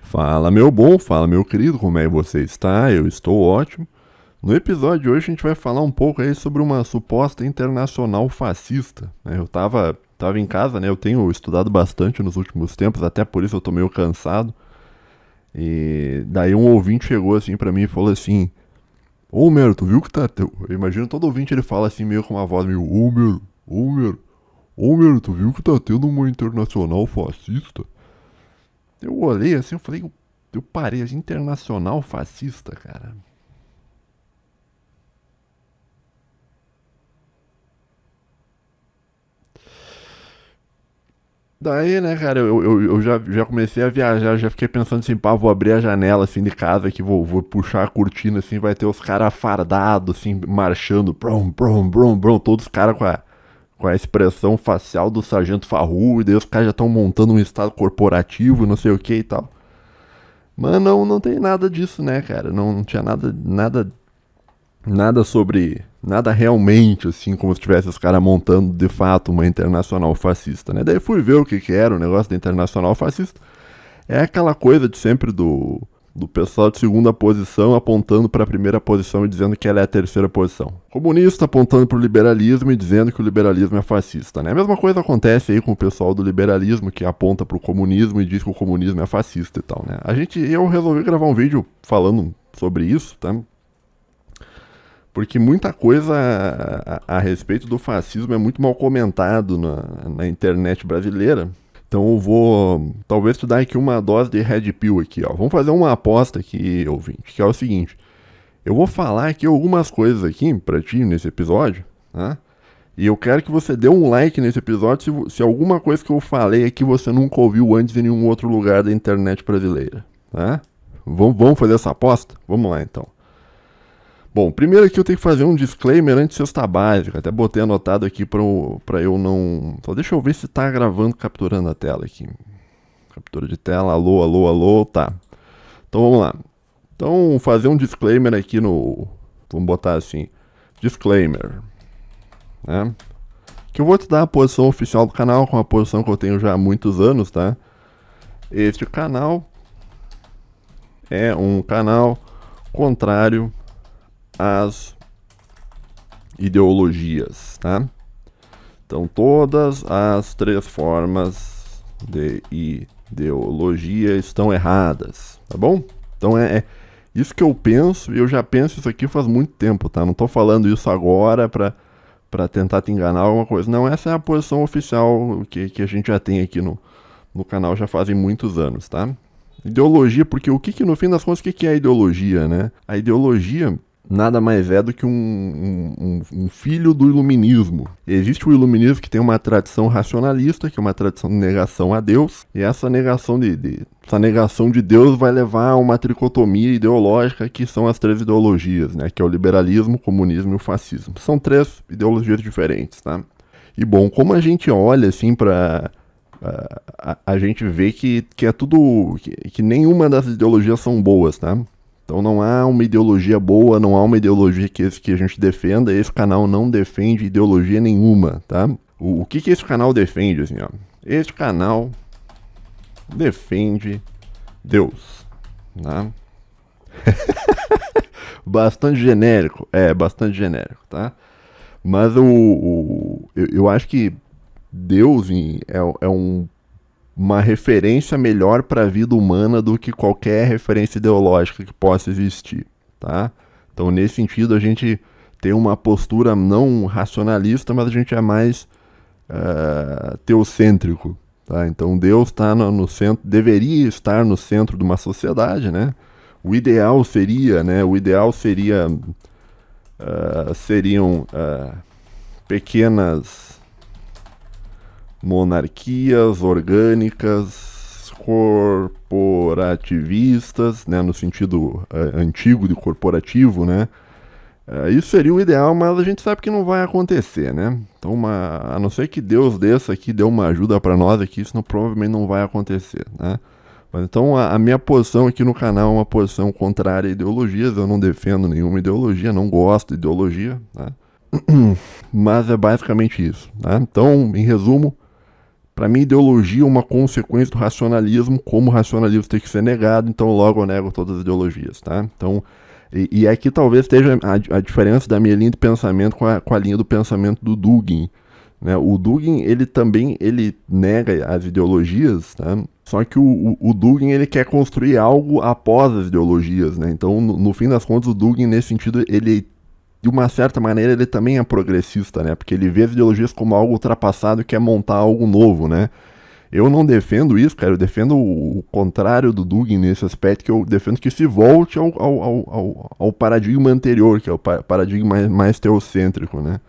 Fala meu bom, fala meu querido, como é que você está? Eu estou ótimo. No episódio de hoje a gente vai falar um pouco aí sobre uma suposta internacional fascista, né? Eu tava em casa, né? Eu tenho estudado bastante nos últimos tempos, até por isso eu tô meio cansado. E daí um ouvinte chegou assim pra mim e falou assim: Ô Mero, tu viu que tá. Eu imagino todo ouvinte ele fala assim meio com uma voz meio: Ô Mero, tu viu que tá tendo uma internacional fascista? Eu olhei assim, eu falei, eu parei, assim, internacional fascista, cara. Daí, né, cara, eu já comecei a viajar, já fiquei pensando assim, pá, vou abrir a janela, assim, de casa aqui, vou puxar a cortina, assim, vai ter os caras fardados, assim, marchando, brum, todos os caras com a expressão facial do Sargento Farru, e daí os caras já estão montando um estado corporativo, não sei o que e tal. Mas não tem nada disso, né, cara, não tinha nada sobre. Nada realmente, assim, como se tivesse os caras montando de fato uma internacional fascista, né? Daí fui ver o que era o negócio da internacional fascista. É aquela coisa de sempre do pessoal de segunda posição apontando para a primeira posição e dizendo que ela é a terceira posição. Comunista apontando para o liberalismo e dizendo que o liberalismo é fascista, né? A mesma coisa acontece aí com o pessoal do liberalismo que aponta para o comunismo e diz que o comunismo é fascista e tal, né? Eu resolvi gravar um vídeo falando sobre isso, tá? Porque muita coisa a respeito do fascismo é muito mal comentado na internet brasileira. Então eu vou talvez te dar aqui uma dose de Red Pill aqui, ó. Vamos fazer uma aposta aqui, ouvinte, que é o seguinte. Eu vou falar aqui algumas coisas aqui pra ti nesse episódio, tá? E eu quero que você dê um like nesse episódio se alguma coisa que eu falei aqui você nunca ouviu antes em nenhum outro lugar da internet brasileira, tá? Vamos fazer essa aposta? Vamos lá então. Bom, primeiro aqui eu tenho que fazer um disclaimer antes de cesta básica. Até botei anotado aqui pra eu não. Só deixa eu ver se tá gravando, capturando a tela aqui. Captura de tela, alô, tá. Então vamos lá. Então, fazer um disclaimer aqui no. Vamos botar assim: disclaimer, né? Que eu vou te dar a posição oficial do canal, com a posição que eu tenho já há muitos anos, tá? Este canal é um canal contrário às ideologias, tá? Então, todas as três formas de ideologia estão erradas, tá bom? Então, é isso que eu penso, e eu já penso isso aqui faz muito tempo, tá? Não tô falando isso agora pra tentar te enganar alguma coisa. Não, essa é a posição oficial que a gente já tem aqui no canal já fazem muitos anos, tá? Ideologia, porque no fim das contas, o que é a ideologia, né? A ideologia nada mais é do que um filho do iluminismo. Existe o iluminismo que tem uma tradição racionalista, que é uma tradição de negação a Deus, e essa negação de Deus vai levar a uma tricotomia ideológica que são as três ideologias, né? Que é o liberalismo, o comunismo e o fascismo. São três ideologias diferentes, tá? E bom, como a gente olha assim para a gente vê que é tudo que nenhuma das ideologias são boas, tá? Então não há uma ideologia boa, não há uma ideologia que a gente defenda. Esse canal não defende ideologia nenhuma, tá? O que esse canal defende, assim, ó? Esse canal defende Deus, tá? Bastante genérico, bastante genérico, tá? Mas eu acho que Deus uma referência melhor para a vida humana do que qualquer referência ideológica que possa existir, tá? Então, nesse sentido, a gente tem uma postura não racionalista, mas a gente é mais teocêntrico, tá? Então, Deus está no centro, deveria estar no centro de uma sociedade, né? O ideal seria, né? Seriam pequenas monarquias orgânicas corporativistas, né, no sentido antigo de corporativo, né? Isso seria o ideal, mas a gente sabe que não vai acontecer, né? Então, a não ser que Deus desça aqui, dê uma ajuda para nós aqui, isso provavelmente não vai acontecer, né? Mas então a minha posição aqui no canal é uma posição contrária a ideologias. Eu não defendo nenhuma ideologia, não gosto de ideologia, né? Mas é basicamente isso, né? Então, em resumo, Para mim, ideologia é uma consequência do racionalismo, como o racionalismo tem que ser negado, então logo eu nego todas as ideologias, tá? Então, e aqui talvez esteja a diferença da minha linha de pensamento com a linha do pensamento do Dugin, né? O Dugin, ele nega as ideologias, tá? Só que o Dugin, ele quer construir algo após as ideologias, né? Então, no fim das contas, o Dugin, nesse sentido, ele, de uma certa maneira, ele também é progressista, né? Porque ele vê as ideologias como algo ultrapassado e quer montar algo novo, né? Eu não defendo isso, cara. Eu defendo o contrário do Dugin nesse aspecto, que eu defendo que se volte ao paradigma anterior, que é o paradigma mais teocêntrico, né?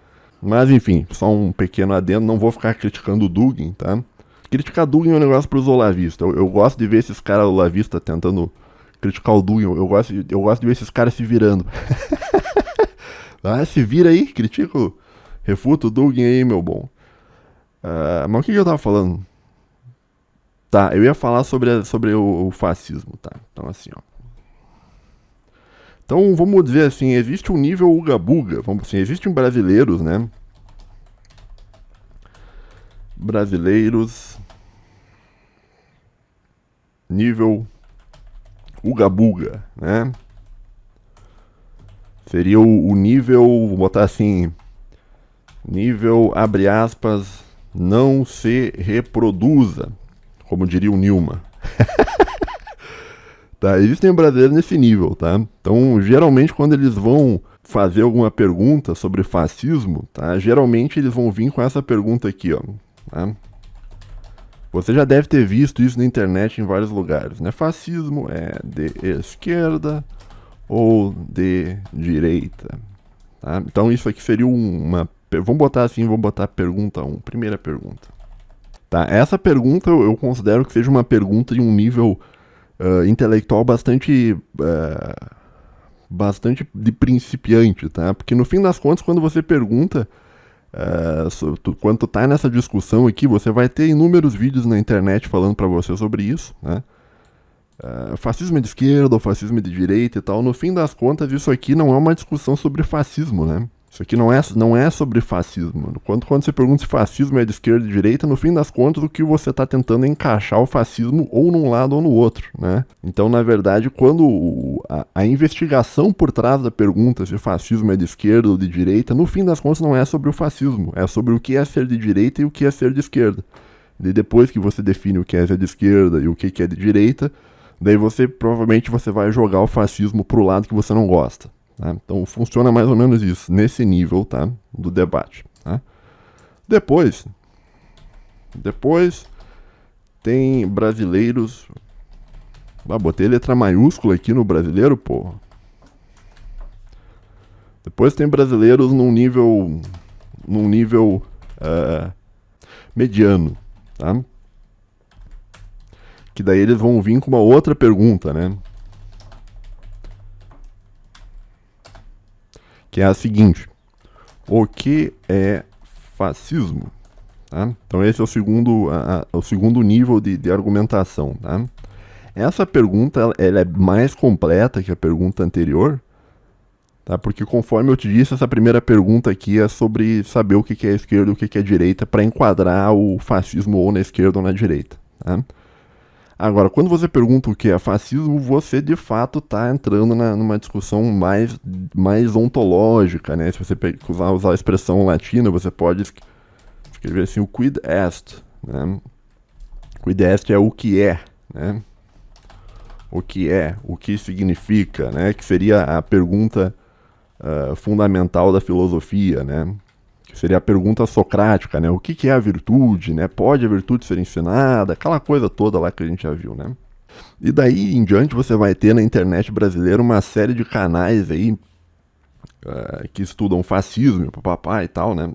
Mas, enfim, só um pequeno adendo. Não vou ficar criticando o Dugin, tá? Criticar Dugin é um negócio pros olavistas. Eu gosto de ver esses caras olavistas tentando criticar o Dugin. Eu gosto de ver esses caras se virando. Ah, se vira aí, critica, refuta o Dugin aí, meu bom. Mas o que eu tava falando? Tá, eu ia falar sobre o fascismo, tá? Então, assim, ó. Então, vamos dizer assim, existe um nível uga-buga. Vamos assim, existem brasileiros, né? Brasileiros. Nível uga-buga, né? Seria o nível, vou botar assim, nível, abre aspas, não se reproduza, como diria o Nilma. Tá, existem brasileiros nesse nível, tá? Então, geralmente, quando eles vão fazer alguma pergunta sobre fascismo, tá? Geralmente eles vão vir com essa pergunta aqui, ó. Tá? Você já deve ter visto isso na internet em vários lugares, né? Fascismo é de esquerda ou de direita, tá? Então isso aqui seria uma... Vamos botar assim, vamos botar pergunta 1, primeira pergunta. Tá, essa pergunta eu considero que seja uma pergunta de um nível intelectual bastante de principiante, tá? Porque no fim das contas, quando você pergunta, quando tu tá nessa discussão aqui, você vai ter inúmeros vídeos na internet falando pra você sobre isso, né? Fascismo é de esquerda ou fascismo é de direita e tal. No fim das contas, isso aqui não é uma discussão sobre fascismo, né? Isso aqui não é sobre fascismo. Quando você pergunta se fascismo é de esquerda ou de direita, no fim das contas, o que você está tentando é encaixar o fascismo ou num lado ou no outro, né? Então, na verdade, quando a investigação por trás da pergunta se o fascismo é de esquerda ou de direita, no fim das contas não é sobre o fascismo, é sobre o que é ser de direita e o que é ser de esquerda. E depois que você define o que é ser de esquerda e o que é de direita, daí provavelmente você vai jogar o fascismo pro lado que você não gosta. Tá? Então funciona mais ou menos isso, nesse nível, tá? Do debate. Tá? Depois tem brasileiros. Botei letra maiúscula aqui no brasileiro, porra. Depois tem brasileiros num nível mediano, tá? Que daí eles vão vir com uma outra pergunta, né? Que é a seguinte: o que é fascismo? Tá? Então esse é o segundo nível de argumentação, tá? Essa pergunta ela é mais completa que a pergunta anterior, tá? Porque conforme eu te disse, essa primeira pergunta aqui é sobre saber o que é esquerda e o que é direita para enquadrar o fascismo ou na esquerda ou na direita, tá? Agora, quando você pergunta o que é fascismo, você de fato está entrando numa discussão mais ontológica, né? Se você usar a expressão latina, você pode escrever assim, o quid est, né? Quid est é o que é, né? O que é, o que significa, né? Que seria a pergunta fundamental da filosofia, né? Que seria a pergunta socrática, né? O que é a virtude, né? Pode a virtude ser ensinada? Aquela coisa toda lá que a gente já viu, né? E daí em diante você vai ter na internet brasileira uma série de canais aí que estudam fascismo, papapá e tal, né?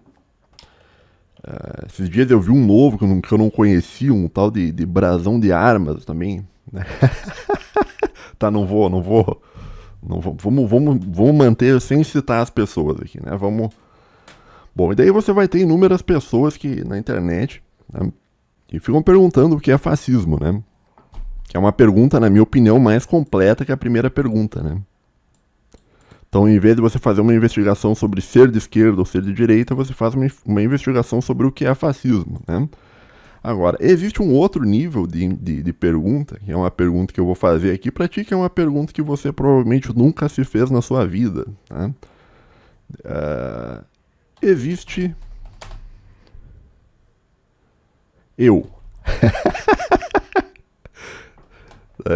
Esses dias eu vi um novo que eu não conhecia, um tal de brasão de armas também, né? Tá, não vou. Vamos manter sem citar as pessoas aqui, né? Bom, e daí você vai ter inúmeras pessoas que na internet, né, que ficam perguntando o que é fascismo, né? Que é uma pergunta, na minha opinião, mais completa que a primeira pergunta, né? Então, em vez de você fazer uma investigação sobre ser de esquerda ou ser de direita, você faz uma investigação sobre o que é fascismo, né? Agora, existe um outro nível de pergunta, que é uma pergunta que eu vou fazer aqui pra ti, que é uma pergunta que você provavelmente nunca se fez na sua vida. Tá? Existe eu.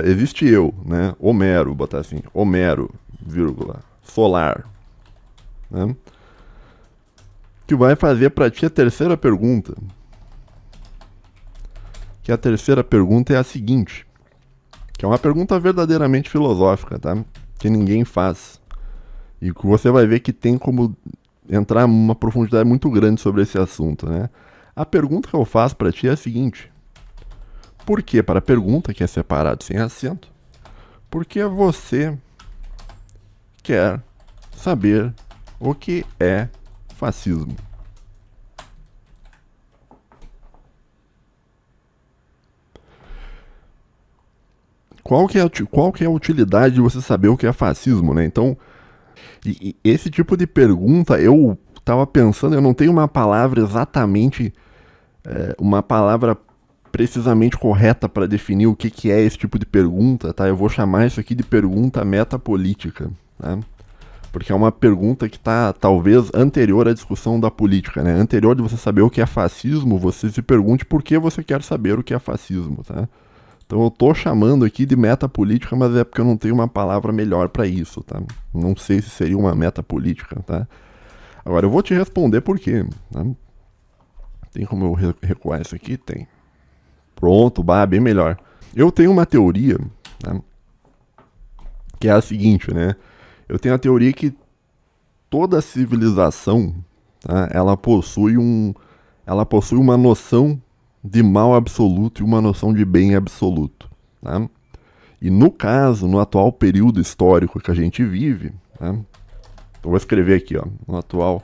Existe eu, né? Homero, botar assim, Homero, vírgula, solar. Né? Que vai fazer pra ti a terceira pergunta. Que a terceira pergunta é a seguinte. Que é uma pergunta verdadeiramente filosófica, tá? Que ninguém faz. E que você vai ver que tem como entrar uma profundidade muito grande sobre esse assunto, né? A pergunta que eu faço pra ti é a seguinte. Por que, para a pergunta, que é separado sem acento, por que você quer saber o que é fascismo? Qual que é a utilidade de você saber o que é fascismo, né? Então, esse tipo de pergunta, eu tava pensando, eu não tenho uma palavra exatamente, uma palavra precisamente correta para definir o que é esse tipo de pergunta, tá? Eu vou chamar isso aqui de pergunta metapolítica, tá? Porque é uma pergunta que está talvez anterior à discussão da política, né? Anterior de você saber o que é fascismo, você se pergunte por que você quer saber o que é fascismo, tá? Então eu tô chamando aqui de metapolítica, mas é porque eu não tenho uma palavra melhor para isso, tá? Não sei se seria uma metapolítica, tá? Agora eu vou te responder por quê, tá? Tem como eu recuar isso aqui? Tem. Pronto, bem melhor. Eu tenho uma teoria, tá? Que é a seguinte, né? Eu tenho a teoria que toda civilização, tá? Ela possui uma noção de mal absoluto e uma noção de bem absoluto, tá? E no caso, no atual período histórico que a gente vive, tá? Eu vou escrever aqui, ó, no atual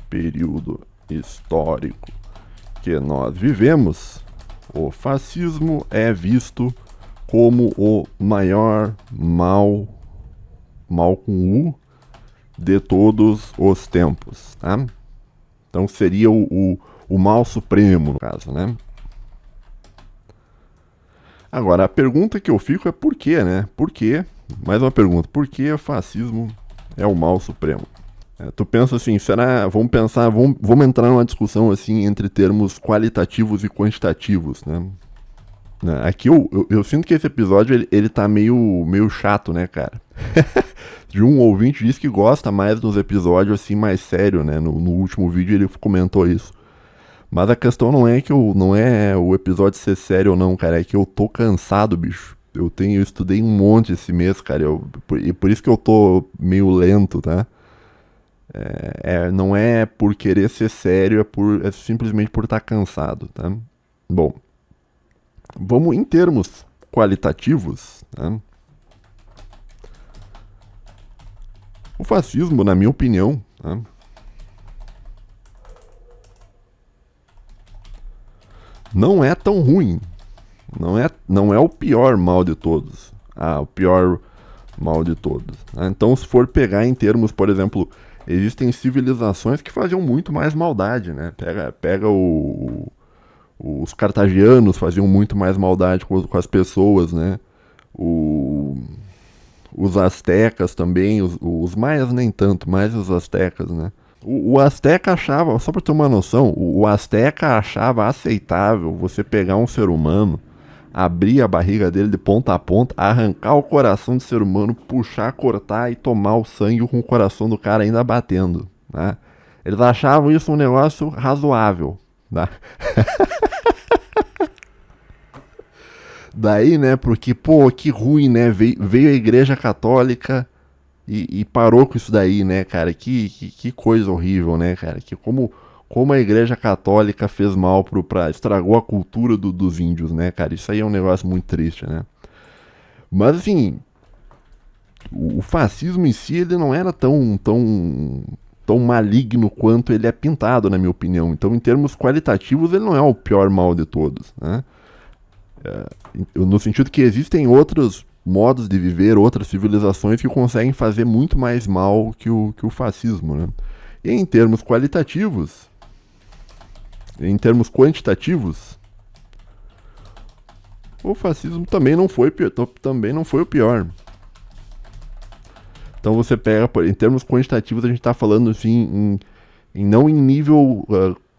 período histórico que nós vivemos, o fascismo é visto como o maior mal com U de todos os tempos, tá? Então seria o mal supremo, no caso, né? Agora, a pergunta que eu fico é por quê, né? Por quê? Mais uma pergunta. Por que o fascismo é o mal supremo? Tu pensa assim, será... Vamos entrar numa discussão assim entre termos qualitativos e quantitativos, né? Aqui eu sinto que esse episódio ele tá meio chato, né, cara? De um ouvinte disse que gosta mais dos episódios assim mais sério, né? No último vídeo ele comentou isso. Mas a questão não é não é o episódio ser sério ou não, cara. É que eu tô cansado, bicho. Eu estudei um monte esse mês, cara. E por isso que eu tô meio lento, tá? Não é por querer ser sério, é simplesmente por estar cansado, tá? Bom, vamos em termos qualitativos, tá? O fascismo, na minha opinião, tá? Não é tão ruim. Não é o pior mal de todos. O pior mal de todos. Né? Então, se for pegar em termos, por exemplo, existem civilizações que faziam muito mais maldade, né? Pega os cartagianos faziam muito mais maldade com as pessoas, né? Os astecas também, os maias nem tanto, mais os astecas, né? O asteca achava, só pra ter uma noção, o asteca achava aceitável você pegar um ser humano, abrir a barriga dele de ponta a ponta, arrancar o coração do ser humano, puxar, cortar e tomar o sangue com o coração do cara ainda batendo, né? Eles achavam isso um negócio razoável, tá? Daí, né, porque, pô, que ruim, né, veio a Igreja Católica e parou com isso daí, né, cara, que coisa horrível, né, cara, que como a Igreja Católica fez mal estragou a cultura dos índios, né, cara, isso aí é um negócio muito triste, né. Mas, assim, o fascismo em si, ele não era tão maligno quanto ele é pintado, na minha opinião. Então, em termos qualitativos, ele não é o pior mal de todos, né. No sentido que existem outros modos de viver, outras civilizações que conseguem fazer muito mais mal que o fascismo, né? E em termos quantitativos, o fascismo também não foi o pior. Então você pega, em termos quantitativos, a gente está falando assim, não em nível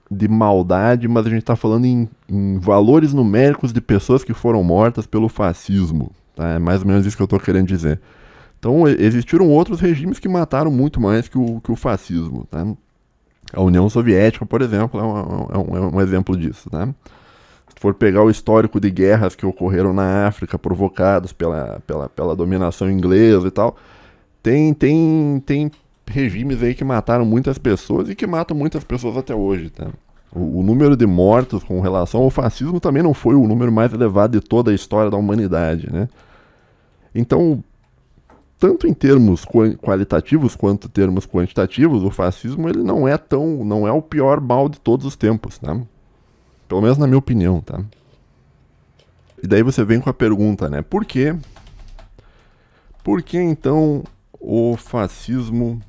de maldade, mas a gente está falando em valores numéricos de pessoas que foram mortas pelo fascismo. Tá? É mais ou menos isso que eu estou querendo dizer. Então existiram outros regimes que mataram muito mais que o fascismo. Tá? A União Soviética, por exemplo, é um exemplo disso. Tá? Se for pegar o histórico de guerras que ocorreram na África, provocadas pela dominação inglesa e tal, tem regimes aí que mataram muitas pessoas e que matam muitas pessoas até hoje, tá? O número de mortos com relação ao fascismo também não foi o número mais elevado de toda a história da humanidade, né? Então, tanto em termos qualitativos quanto em termos quantitativos, o fascismo ele não é o pior mal de todos os tempos, tá? Pelo menos na minha opinião, tá? E daí você vem com a pergunta, né? Por quê? Por que então o fascismo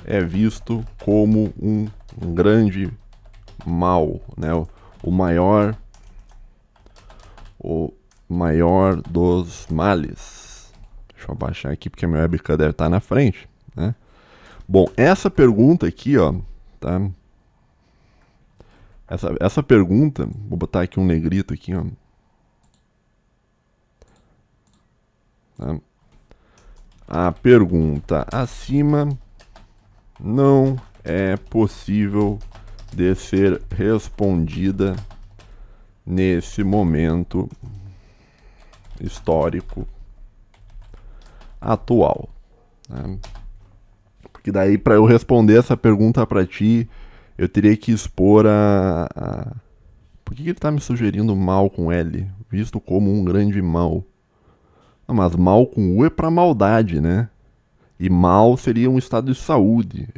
é visto como um grande mal, né? O maior dos males. Deixa eu abaixar aqui porque a minha webcam deve estar na frente, né? Bom, essa pergunta aqui, ó, tá? Essa pergunta, vou botar aqui um negrito aqui, ó. Tá? A pergunta acima não é possível de ser respondida nesse momento histórico atual. Né? Porque daí, para eu responder essa pergunta para ti, eu teria que expor Por que ele está me sugerindo mal com L, visto como um grande mal? Não, mas mal com U é para maldade, né? E mal seria um estado de saúde.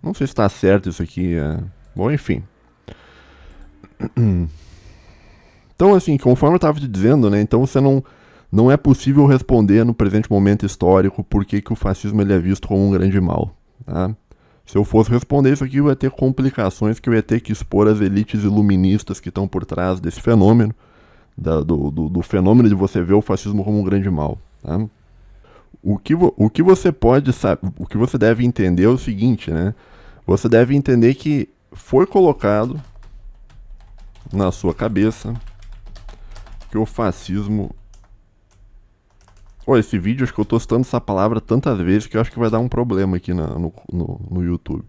Não sei se está certo isso aqui. Bom, enfim. Então, assim, conforme eu estava te dizendo, né? Então você não é possível responder no presente momento histórico por que o fascismo ele é visto como um grande mal. Tá? Se eu fosse responder isso aqui, eu ia ter complicações que eu ia ter que expor as elites iluministas que estão por trás desse fenômeno. Do fenômeno de você ver o fascismo como um grande mal. Tá? O que você pode saber, o que você deve entender é o seguinte, né? Você deve entender que foi colocado na sua cabeça que o fascismo... Esse vídeo, acho que eu tô citando essa palavra tantas vezes que eu acho que vai dar um problema aqui no YouTube.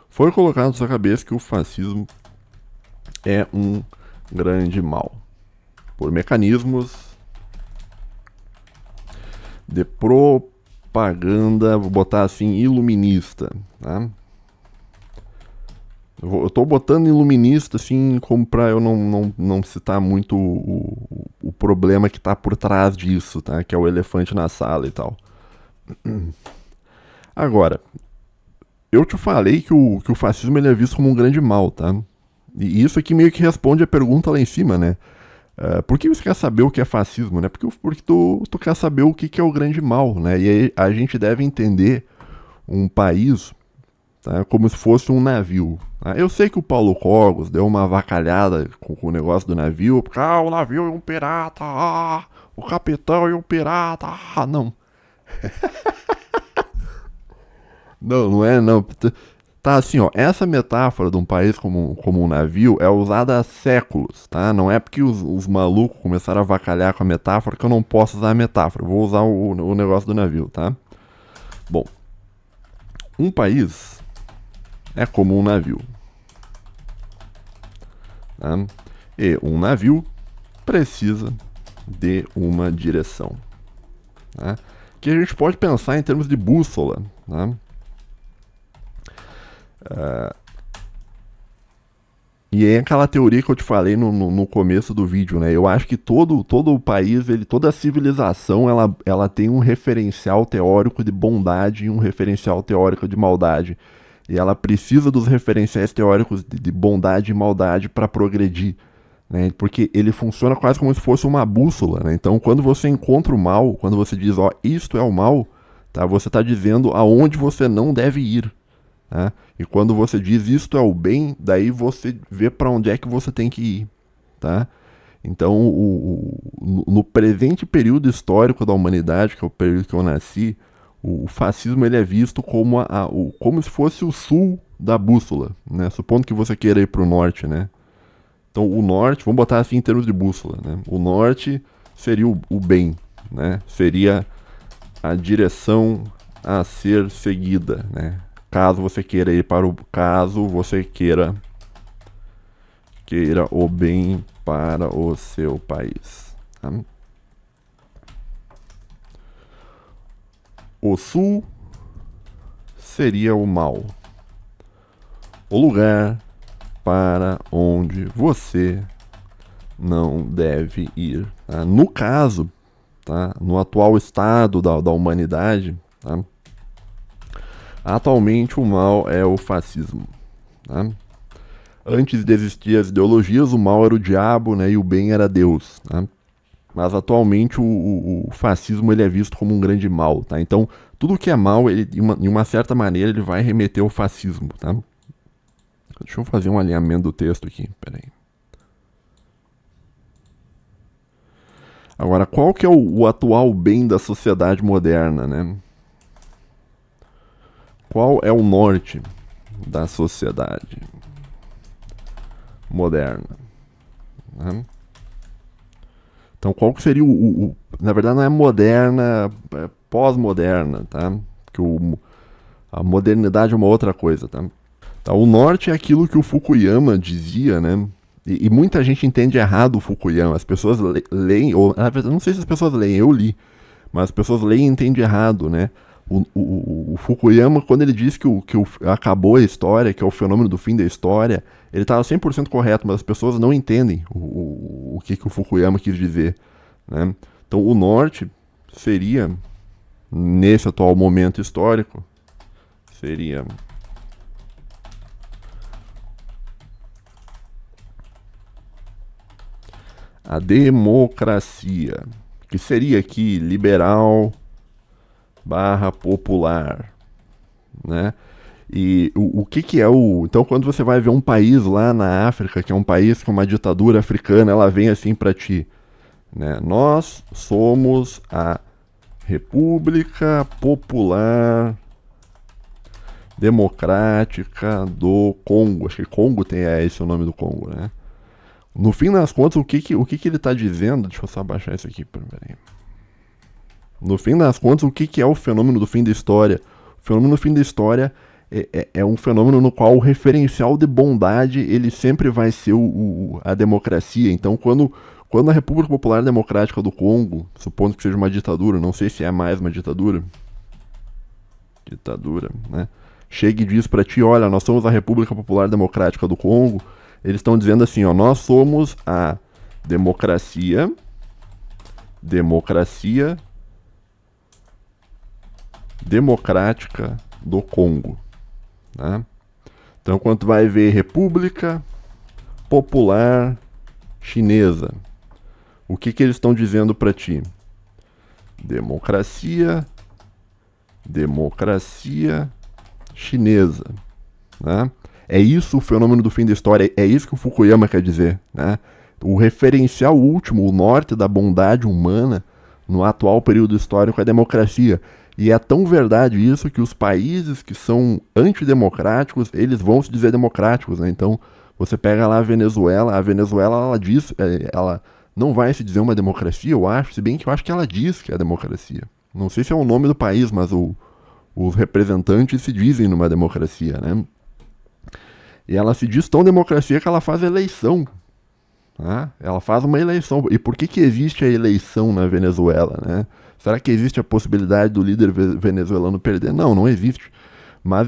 Foi colocado na sua cabeça que o fascismo é um grande mal. Por mecanismos de propaganda, vou botar assim, iluminista, tá? Eu tô botando iluminista assim, como pra eu não citar muito o problema que tá por trás disso, tá? Que é o elefante na sala e tal. Agora, eu te falei que o fascismo ele é visto como um grande mal, tá? E isso aqui meio que responde a pergunta lá em cima, né? Por que você quer saber o que é fascismo, né? Porque tu quer saber o que é o grande mal, né? E aí a gente deve entender um país, tá, como se fosse um navio. Tá? Eu sei que o Paulo Cogos deu uma avacalhada com o negócio do navio, porque o navio é um pirata, o capitão é um pirata, não. Não é, não. Tá, assim, ó, essa metáfora de um país como um navio é usada há séculos, tá? Não é porque os malucos começaram a avacalhar com a metáfora que eu não posso usar a metáfora. Vou usar o negócio do navio, tá? Bom, um país é como um navio, tá? E um navio precisa de uma direção, tá? Que a gente pode pensar em termos de bússola, tá? E é aquela teoria que eu te falei no começo do vídeo, né? Eu acho que todo o país, toda a civilização, ela tem um referencial teórico de bondade e um referencial teórico de maldade. E ela precisa dos referenciais teóricos de bondade e maldade para progredir, né? Porque ele funciona quase como se fosse uma bússola, né? Então, quando você encontra o mal, quando você diz, ó, isto é o mal, tá? Você está dizendo aonde você não deve ir. Tá? E quando você diz isto é o bem, daí você vê para onde é que você tem que ir, tá? Então, no presente período histórico da humanidade, que é o período que eu nasci, o fascismo ele é visto como, como se fosse o sul da bússola, né? Supondo que você queira ir para o norte, né? Então, o norte, vamos botar assim em termos de bússola, né? O norte seria o bem, né? Seria a direção a ser seguida, né? Caso você queira ir para o... Caso você queira o bem para o seu país. Tá? O sul seria o mal. O lugar para onde você não deve ir. Tá? No caso, tá? No atual estado da humanidade, tá? Atualmente o mal é o fascismo. Tá? Antes de existir as ideologias, o mal era o diabo, né, e o bem era Deus. Tá? Mas atualmente o fascismo ele é visto como um grande mal. Tá? Então, tudo que é mal, ele, de uma certa maneira, ele vai remeter ao fascismo. Tá? Deixa eu fazer um alinhamento do texto aqui. Peraí. Agora, qual que é o atual bem da sociedade moderna, né? Qual é o norte da sociedade moderna? Né? Então, qual que seria na verdade, não é moderna, é pós-moderna, tá? Porque a modernidade é uma outra coisa, tá? Tá? O norte é aquilo que o Fukuyama dizia, né? E muita gente entende errado o Fukuyama. As pessoas leem, ou na verdade, não sei se as pessoas leem, eu li, mas as pessoas leem e entendem errado, né? O Fukuyama, quando ele diz que acabou a história, que é o fenômeno do fim da história, ele estava 100% correto, mas as pessoas não entendem o que o Fukuyama quis dizer. Né? Então, o norte seria, nesse atual momento histórico, seria a democracia, que seria aqui liberal / popular, né? E o que é o... Então, quando você vai ver um país lá na África, que é um país com uma ditadura africana, ela vem assim para ti, né? Nós somos a República Popular Democrática do Congo. Acho que Congo tem esse o nome do Congo, né? No fim das contas, o que ele está dizendo... Deixa eu só abaixar isso aqui, peraí. No fim das contas, o que é o fenômeno do fim da história? O fenômeno do fim da história é um fenômeno no qual o referencial de bondade ele sempre vai ser a democracia. Então, quando a República Popular Democrática do Congo, supondo que seja uma ditadura, não sei se é mais uma ditadura, né? Chega e diz pra ti, olha, nós somos a República Popular Democrática do Congo, eles estão dizendo assim, ó, nós somos a democracia democrática do Congo. Tá? Então, quando tu vai ver República Popular Chinesa, o que eles estão dizendo para ti? Democracia chinesa. Né? É isso o fenômeno do fim da história, é isso que o Fukuyama quer dizer. Né? O referencial último, o norte da bondade humana no atual período histórico é a democracia. E é tão verdade isso que os países que são antidemocráticos, eles vão se dizer democráticos, né? Então, você pega lá a Venezuela ela diz, ela não vai se dizer uma democracia, eu acho, se bem que eu acho que ela diz que é democracia. Não sei se é o nome do país, mas os representantes se dizem numa democracia, né? E ela se diz tão democracia que ela faz eleição. Tá? Ela faz uma eleição. E por que existe a eleição na Venezuela, né? Será que existe a possibilidade do líder venezuelano perder? Não, não existe. Mas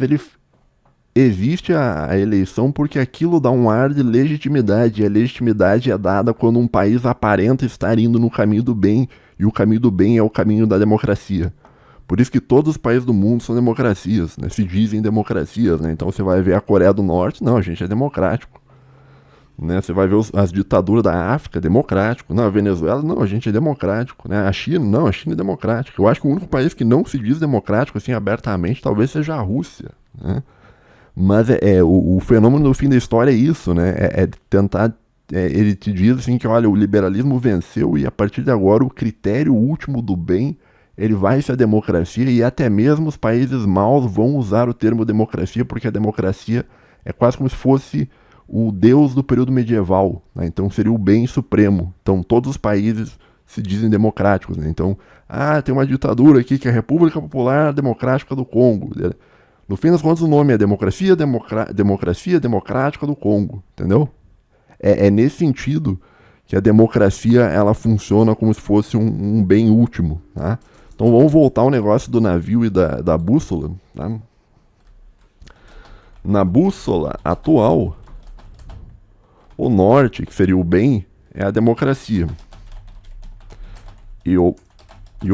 existe a eleição porque aquilo dá um ar de legitimidade. E a legitimidade é dada quando um país aparenta estar indo no caminho do bem. E o caminho do bem é o caminho da democracia. Por isso que todos os países do mundo são democracias, né? Se dizem democracias, né? Então você vai ver a Coreia do Norte, não, a gente é democrático. Né? Você vai ver as ditaduras da África, democrático. Não, a Venezuela, não, a gente é democrático. Né? A China, não, a China é democrática. Eu acho que o único país que não se diz democrático, assim, abertamente, talvez seja a Rússia. Né? Mas o fenômeno do fim da história é isso, né? É tentar ele te diz assim que, olha, o liberalismo venceu e a partir de agora o critério último do bem, ele vai ser a democracia, e até mesmo os países maus vão usar o termo democracia, porque a democracia é quase como se fosse o deus do período medieval, né? Então seria o bem supremo. Então todos os países se dizem democráticos, né? Então, tem uma ditadura aqui que é a República Popular Democrática do Congo. No fim das contas o nome é Democracia Democrática do Congo, entendeu? É nesse sentido que a democracia ela funciona como se fosse um bem último, tá? Então vamos voltar ao negócio do navio e da bússola, tá? Na bússola atual, o norte, que seria o bem, é a democracia. E o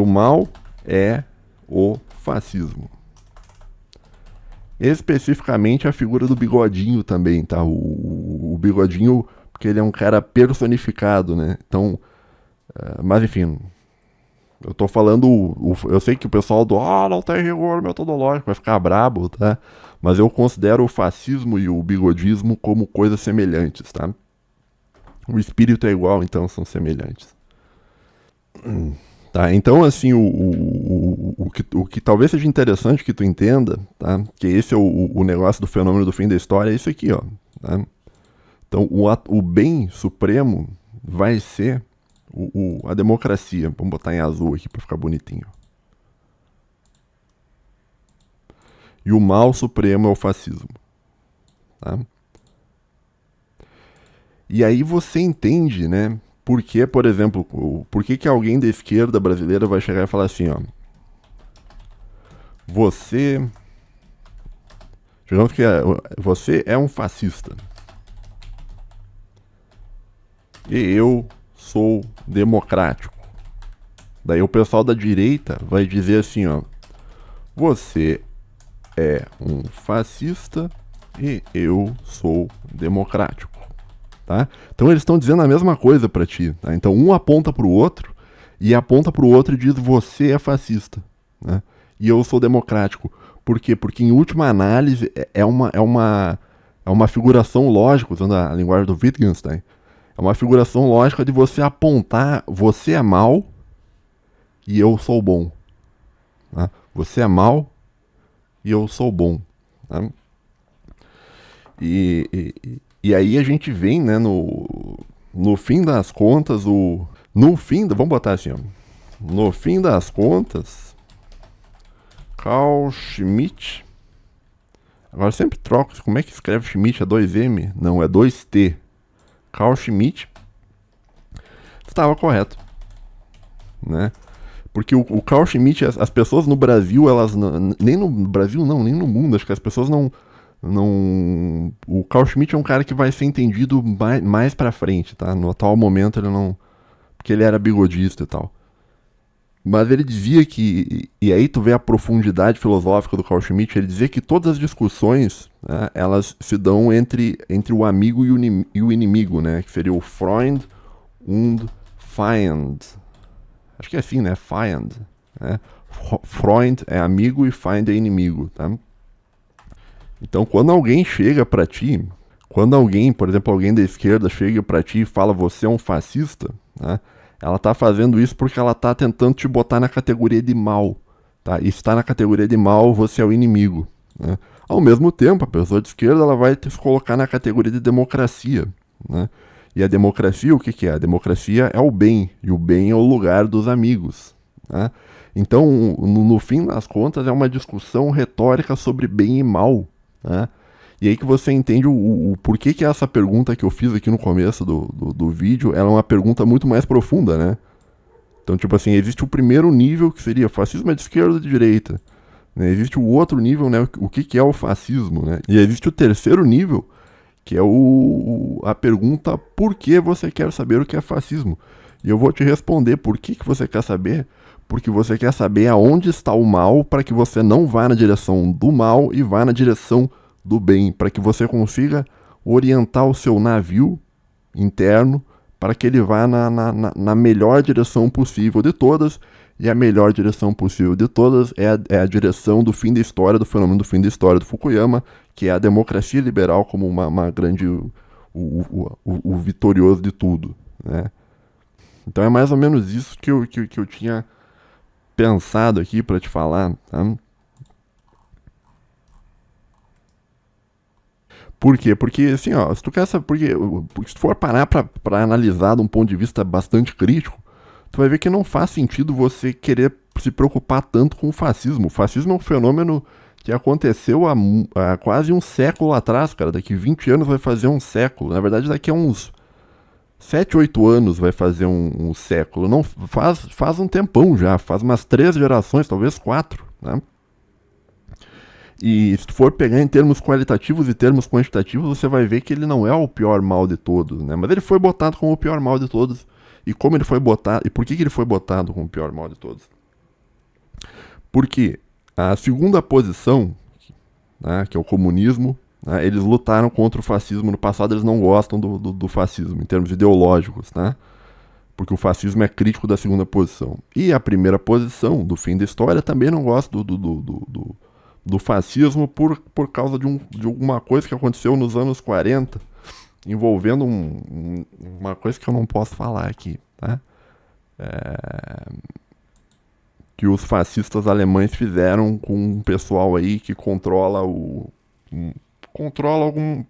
mal é o fascismo. Especificamente a figura do Bigodinho também, tá? O Bigodinho, porque ele é um cara personificado, né? Então, mas enfim, eu tô falando, eu sei que o pessoal não tem rigor metodológico, vai ficar brabo, tá? Mas eu considero o fascismo e o bigodismo como coisas semelhantes, tá? O espírito é igual, então são semelhantes. Tá, então assim, o que talvez seja interessante que tu entenda, tá? Que esse é o negócio do fenômeno do fim da história, é isso aqui, ó. Tá? Então o bem supremo vai ser a democracia. Vamos botar em azul aqui para ficar bonitinho. E o mal supremo é o fascismo. Tá? E aí você entende, né? Por que, por exemplo, por que alguém da esquerda brasileira vai chegar e falar assim, ó. Digamos que você é um fascista. E eu sou democrático. Daí o pessoal da direita vai dizer assim, ó. Você é um fascista e eu sou democrático. Tá? Então eles estão dizendo a mesma coisa pra ti. Tá? Então um aponta pro outro e aponta pro outro e diz você é fascista, né? E eu sou democrático. Por quê? Porque em última análise é uma figuração lógica, usando a linguagem do Wittgenstein, é uma figuração lógica de você apontar você é mal e eu sou bom. Tá? Você é mal e eu sou bom. Tá? E aí a gente vem, né, no fim das contas, vamos botar assim, ó, no fim das contas, Carl Schmitt, agora eu sempre troco, como é que escreve Schmitt? É 2M? Não, é 2T. Carl Schmitt estava correto, né? Porque o Carl Schmitt, as pessoas no Brasil, elas nem no Brasil não, nem no mundo, acho que as pessoas não. O Carl Schmitt é um cara que vai ser entendido mais pra frente, tá? No atual momento ele não. Porque ele era bigodista e tal. Mas ele dizia que. E aí tu vê a profundidade filosófica do Carl Schmitt. Ele dizia que todas as discussões, né, elas se dão entre o amigo e o inimigo, né? Que seria o Freund und Feind. Acho que é assim, né? Feind. Né? Freund é amigo e Feind é inimigo, tá? Então, quando alguém chega pra ti, quando alguém, por exemplo, alguém da esquerda chega pra ti e fala você é um fascista, né, ela tá fazendo isso porque ela tá tentando te botar na categoria de mal, tá? E se tá na categoria de mal, você é o inimigo, né? Ao mesmo tempo, a pessoa de esquerda ela vai te colocar na categoria de democracia, né? E a democracia, o que é? A democracia é o bem, e o bem é o lugar dos amigos, né? Então, no fim das contas, é uma discussão retórica sobre bem e mal, né? E aí que você entende o porquê que essa pergunta que eu fiz aqui no começo do vídeo, ela é uma pergunta muito mais profunda, né? Então, tipo assim, existe o primeiro nível que seria fascismo é de esquerda ou de direita, né? Existe o outro nível, né? O que é o fascismo, né? E existe o terceiro nível, que é a pergunta por que você quer saber o que é fascismo. E eu vou te responder por que você quer saber. Porque você quer saber aonde está o mal para que você não vá na direção do mal e vá na direção do bem. Para que você consiga orientar o seu navio interno para que ele vá na melhor direção possível de todas. E a melhor direção possível de todas é a direção do fim da história, do fenômeno do fim da história do Fukuyama, que é a democracia liberal como uma grande o vitorioso de tudo, né? Então é mais ou menos isso que eu tinha pensado aqui para te falar, tá? Por quê? Porque, assim, ó, se tu quer saber, porque se tu for parar pra analisar de um ponto de vista bastante crítico, tu vai ver que não faz sentido você querer se preocupar tanto com o fascismo. O fascismo é um fenômeno que aconteceu há quase um século atrás, cara. Daqui 20 anos vai fazer um século. Na verdade, daqui a uns 7, 8 anos vai fazer um século. Não faz um tempão já, faz umas 3 gerações, talvez 4, né? E se tu for pegar em termos qualitativos e termos quantitativos, você vai ver que ele não é o pior mal de todos, né? Mas ele foi botado como o pior mal de todos. E como ele foi botado, e por que ele foi botado como o pior mal de todos? Porque a segunda posição, né, que é o comunismo, né, eles lutaram contra o fascismo no passado, eles não gostam do fascismo, em termos ideológicos, né? Porque o fascismo é crítico da segunda posição. E a primeira posição, do fim da história, também não gosta do fascismo por causa de alguma coisa que aconteceu nos anos 40, envolvendo uma coisa que eu não posso falar aqui, tá? Que os fascistas alemães fizeram com um pessoal aí que controla controla algum...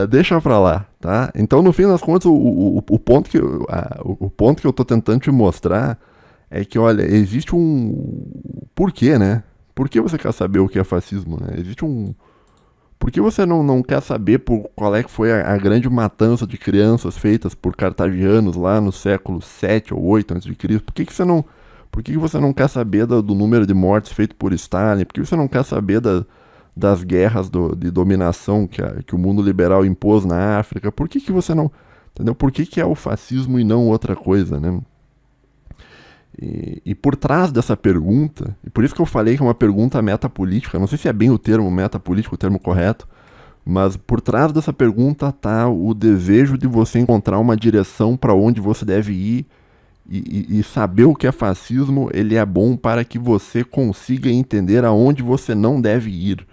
deixa pra lá, tá? Então, no fim das contas, o ponto que eu tô tentando te mostrar é que, olha, existe um... Por quê, né? Por que você quer saber o que é fascismo, né? Existe um... Por que você não quer saber qual é que foi a grande matança de crianças feitas por cartagianos lá no século 7 ou 8 a.C.? Por que você não quer saber do número de mortes feito por Stalin? Por que você não quer saber das guerras de dominação que o mundo liberal impôs na África? Por que você não... Entendeu? Por que é o fascismo e não outra coisa, né? E por trás dessa pergunta, e por isso que eu falei que é uma pergunta metapolítica, não sei se é bem o termo metapolítico, o termo correto, mas por trás dessa pergunta tá o desejo de você encontrar uma direção para onde você deve ir e saber o que é fascismo, ele é bom para que você consiga entender aonde você não deve ir,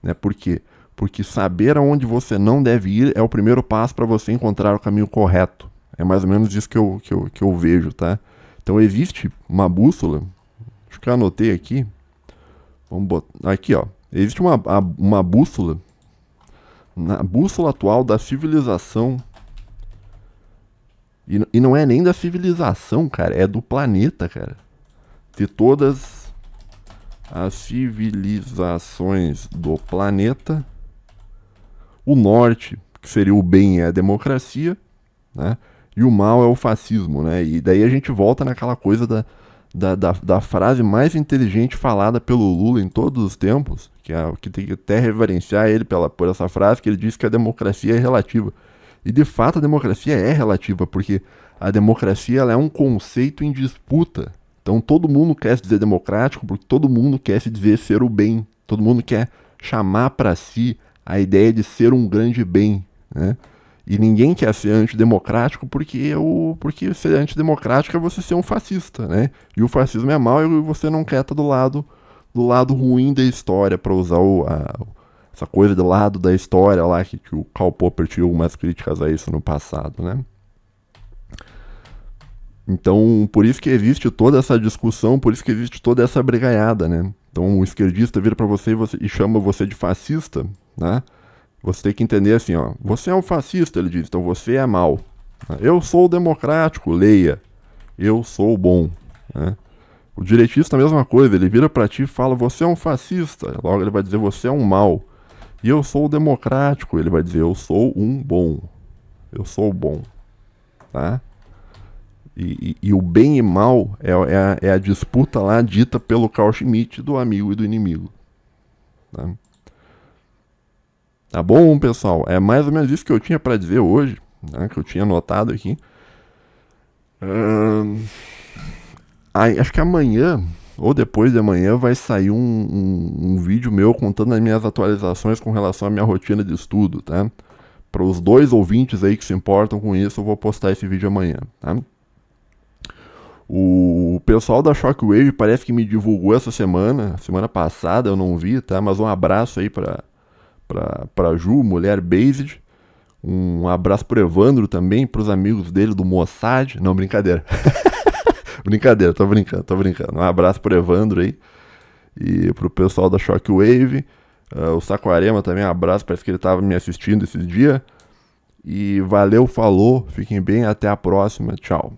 né? Por quê? Porque saber aonde você não deve ir é o primeiro passo para você encontrar o caminho correto. É mais ou menos isso que eu vejo, tá? Então existe uma bússola, acho que eu anotei aqui, vamos botar, aqui ó, existe uma bússola, na bússola atual da civilização, e não é nem da civilização, cara, é do planeta, cara, de todas as civilizações do planeta, o norte, que seria o bem, é a democracia, né? E o mal é o fascismo, né? E daí a gente volta naquela coisa da frase mais inteligente falada pelo Lula em todos os tempos, que tem que até reverenciar ele por essa frase, que ele disse que a democracia é relativa. E de fato a democracia é relativa, porque a democracia ela é um conceito em disputa. Então todo mundo quer se dizer democrático, porque todo mundo quer se dizer ser o bem. Todo mundo quer chamar para si a ideia de ser um grande bem, né? E ninguém quer ser antidemocrático porque ser antidemocrático é você ser um fascista, né? E o fascismo é mau e você não quer estar do lado ruim da história, para usar essa coisa do lado da história lá que o Karl Popper tinha algumas críticas a isso no passado, né? Então, por isso que existe toda essa discussão, por isso que existe toda essa brigaiada, né? Então, o esquerdista vira para você e chama você de fascista, né? Você tem que entender assim, ó, você é um fascista, ele diz, então você é mau. Eu sou democrático, leia, eu sou bom, né? O direitista é a mesma coisa, ele vira pra ti e fala, você é um fascista, logo ele vai dizer, você é um mau. E eu sou democrático, ele vai dizer, eu sou um bom, eu sou bom, tá? E o bem e mal é a disputa lá dita pelo Carl Schmitt do amigo e do inimigo, tá? Tá bom, pessoal? É mais ou menos isso que eu tinha pra dizer hoje, né, que eu tinha anotado aqui. Acho que amanhã, ou depois de amanhã, vai sair um vídeo meu contando as minhas atualizações com relação à minha rotina de estudo, tá? Para os 2 ouvintes aí que se importam com isso, eu vou postar esse vídeo amanhã, tá? O pessoal da Shockwave parece que me divulgou essa semana passada, eu não vi, tá? Mas um abraço aí pra pra Ju, mulher based. Um abraço pro Evandro também, pros amigos dele do Mossad. Não, brincadeira. Brincadeira, tô brincando. Um abraço pro Evandro aí. E pro pessoal da Shockwave. O Saquarema também, um abraço, parece que ele tava me assistindo esses dias. E valeu, falou, fiquem bem, até a próxima, tchau.